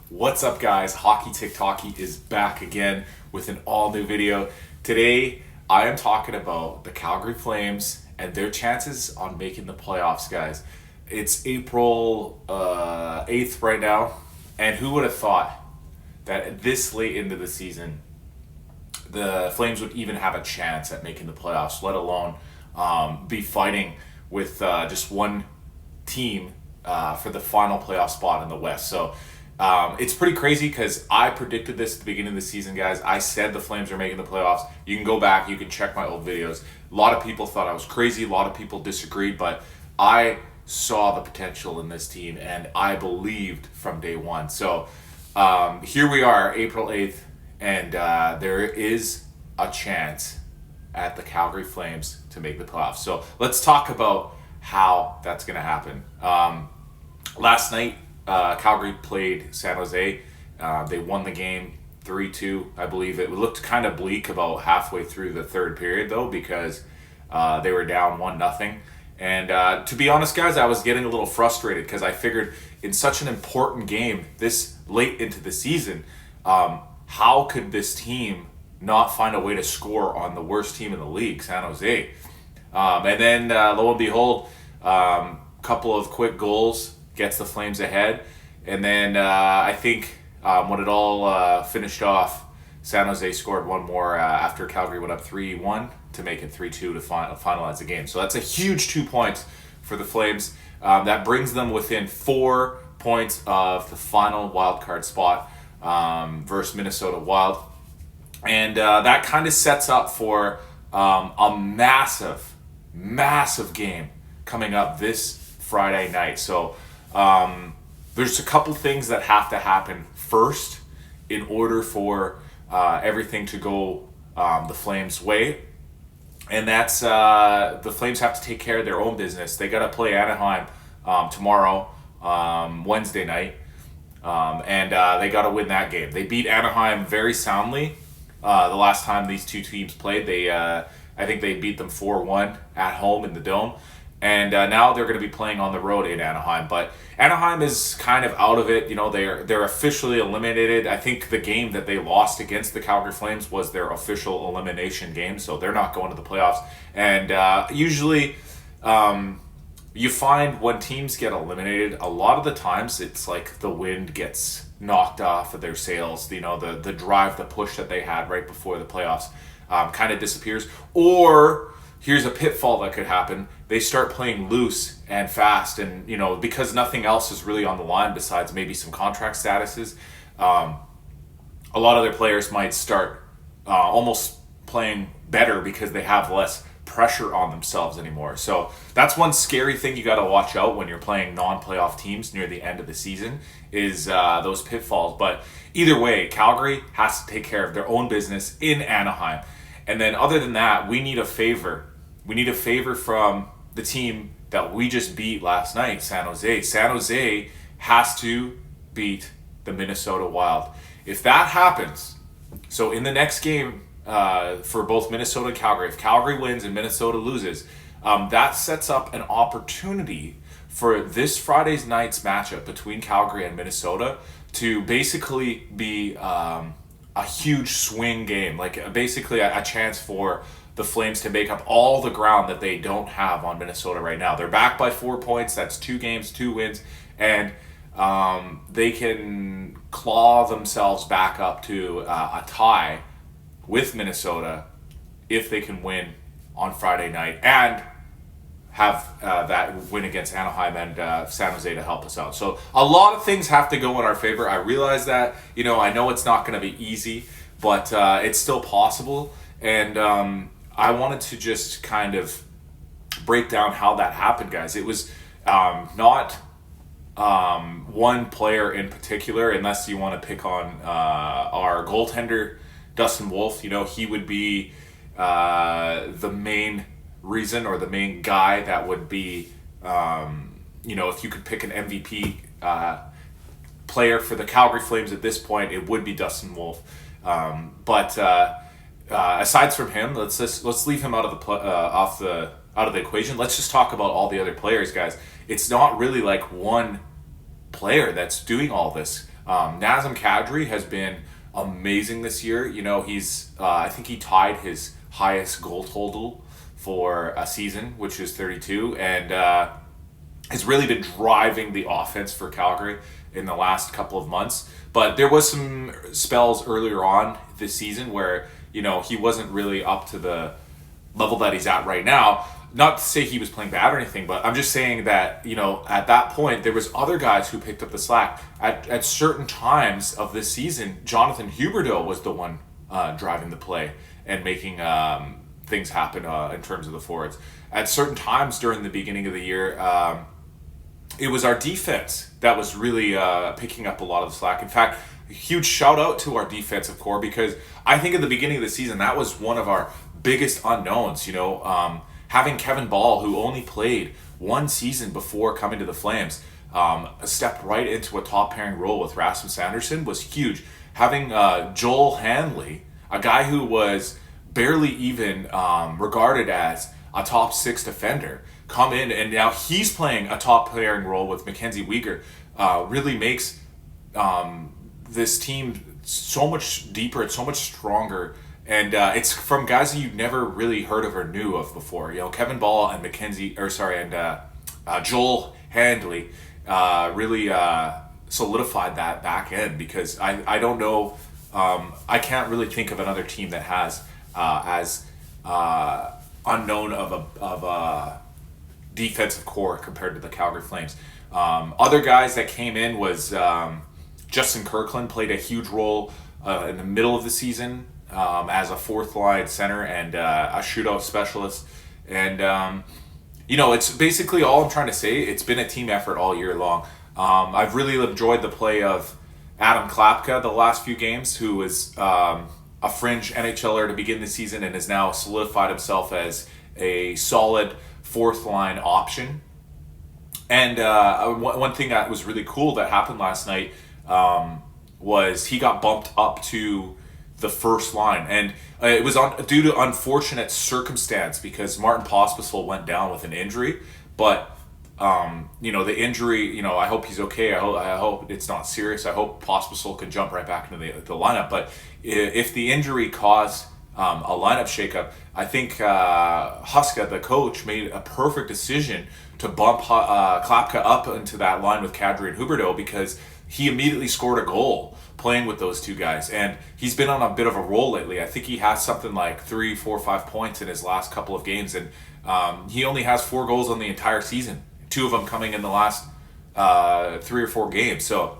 What's up, guys? Hockey TikToky is back again with an all new video. Today, I am talking about the Calgary Flames and their chances on making the playoffs, guys. It's April 8th right now, and who would have thought that this late into the season, the Flames would even have a chance at making the playoffs, let alone be fighting with just one team for the final playoff spot in the West. So it's pretty crazy because I predicted this at the beginning of the season, guys. I said the Flames are making the playoffs. You can go back, you can check my old videos. A lot of people thought I was crazy. A lot of people disagreed, but I saw the potential in this team and I believed from day one. So here we are, April 8th, and there is a chance at the Calgary Flames to make the playoffs. So let's talk about how that's going to happen. Last night, Calgary played San Jose. They won the game 3-2, I believe. It looked kind of bleak about halfway through the third period, though, because they were down 1-0. And to be honest, guys, I was getting a little frustrated because I figured in such an important game this late into the season, how could this team not find a way to score on the worst team in the league, San Jose? And then, lo and behold, couple of quick goals gets the Flames ahead. And then I think when it all finished off, San Jose scored one more after Calgary went up 3-1 to make it 3-2 to finalize the game. So that's a huge 2 points for the Flames. That brings them within 4 points of the final wildcard spot versus Minnesota Wild. And that kind of sets up for a massive game coming up this Friday night. So there's a couple things that have to happen first in order for everything to go the Flames' way. And that's the Flames have to take care of their own business. They got to play Anaheim tomorrow, Wednesday night. And they got to win that game. They beat Anaheim very soundly the last time these two teams played. I think they beat them 4-1 at home in the Dome. And now they're going to be playing on the road in Anaheim. But Anaheim is kind of out of it. You know, they're officially eliminated. I think the game that they lost against the Calgary Flames was their official elimination game. So they're not going to the playoffs. And usually you find when teams get eliminated, a lot of the times it's like the wind gets knocked off of their sails. You know, the drive, the push that they had right before the playoffs kind of disappears. Or here's a pitfall that could happen. They start playing loose and fast, and you know, because nothing else is really on the line besides maybe some contract statuses, a lot of their players might start almost playing better because they have less pressure on themselves anymore. So that's one scary thing you got to watch out when you're playing non-playoff teams near the end of the season is those pitfalls. But either way, Calgary has to take care of their own business in Anaheim. And then other than that, we need a favor. We need a favor from the team that we just beat last night, San Jose. San Jose has to beat the Minnesota Wild. If that happens, so in the next game for both Minnesota and Calgary, if Calgary wins and Minnesota loses, that sets up an opportunity for this Friday's night's matchup between Calgary and Minnesota to basically be a huge swing game, like basically a chance for the Flames to make up all the ground that they don't have on Minnesota right now. They're back by 4 points. That's 2 games, 2 wins, and they can claw themselves back up to a tie with Minnesota if they can win on Friday night and have that win against Anaheim and San Jose to help us out. So a lot of things have to go in our favor. I realize that. You know, I know it's not going to be easy, but it's still possible. And I wanted to just kind of break down how that happened, guys. It was not one player in particular, unless you want to pick on our goaltender, Dustin Wolf. You know, he would be the main reason or the main guy that would be, you know, if you could pick an MVP player for the Calgary Flames at this point, it would be Dustin Wolf. But aside from him, let's leave him out of the equation. Let's just talk about all the other players, guys. It's not really like one player that's doing all this. Nazem Kadri has been amazing this year. You know, he's I think he tied his highest goal total for a season, which is 32, and has really been driving the offense for Calgary in the last couple of months. But there was some spells earlier on this season where, you know, he wasn't really up to the level that he's at right now. Not to say he was playing bad or anything, but I'm just saying that, you know, at that point, there was other guys who picked up the slack. At certain times of this season, Jonathan Huberdeau was the one driving the play and making things happen in terms of the forwards. At certain times during the beginning of the year, it was our defense that was really picking up a lot of the slack. In fact, a huge shout out to our defensive core, because I think at the beginning of the season, that was one of our biggest unknowns. You know, having Kevin Ball, who only played one season before coming to the Flames, stepped right into a top pairing role with Rasmus Andersson was huge. Having Joel Hanley, a guy who was barely even regarded as a top 6 defender, come in, and now he's playing a top pairing role with Mackenzie Weegar, really makes this team so much deeper and so much stronger. And it's from guys that you've never really heard of or knew of before. You know, Kevin Ball and Joel Handley really solidified that back end, because I don't know, I can't really think of another team that has as unknown of a defensive core compared to the Calgary Flames. Other guys that came in was Justin Kirkland played a huge role in the middle of the season as a fourth line center and a shootout specialist. And, you know, it's basically all I'm trying to say. It's been a team effort all year long. I've really enjoyed the play of Adam Klapka the last few games, who was a fringe NHLer to begin the season and has now solidified himself as a solid fourth line option. And one thing that was really cool that happened last night was he got bumped up to the first line, and it was due to unfortunate circumstance, because Martin Pospisil went down with an injury. But you know, the injury, you know, I hope he's okay. I hope it's not serious. I hope Pospisil can jump right back into the lineup. But if the injury caused a lineup shakeup, I think Huska, the coach, made a perfect decision to bump Klapka up into that line with Kadri and Huberdeau, because he immediately scored a goal playing with those two guys, and he's been on a bit of a roll lately. I think he has something like 3, 4, 5 points in his last couple of games, and he only has 4 goals on the entire season, 2 of them coming in the last 3 or 4 games. So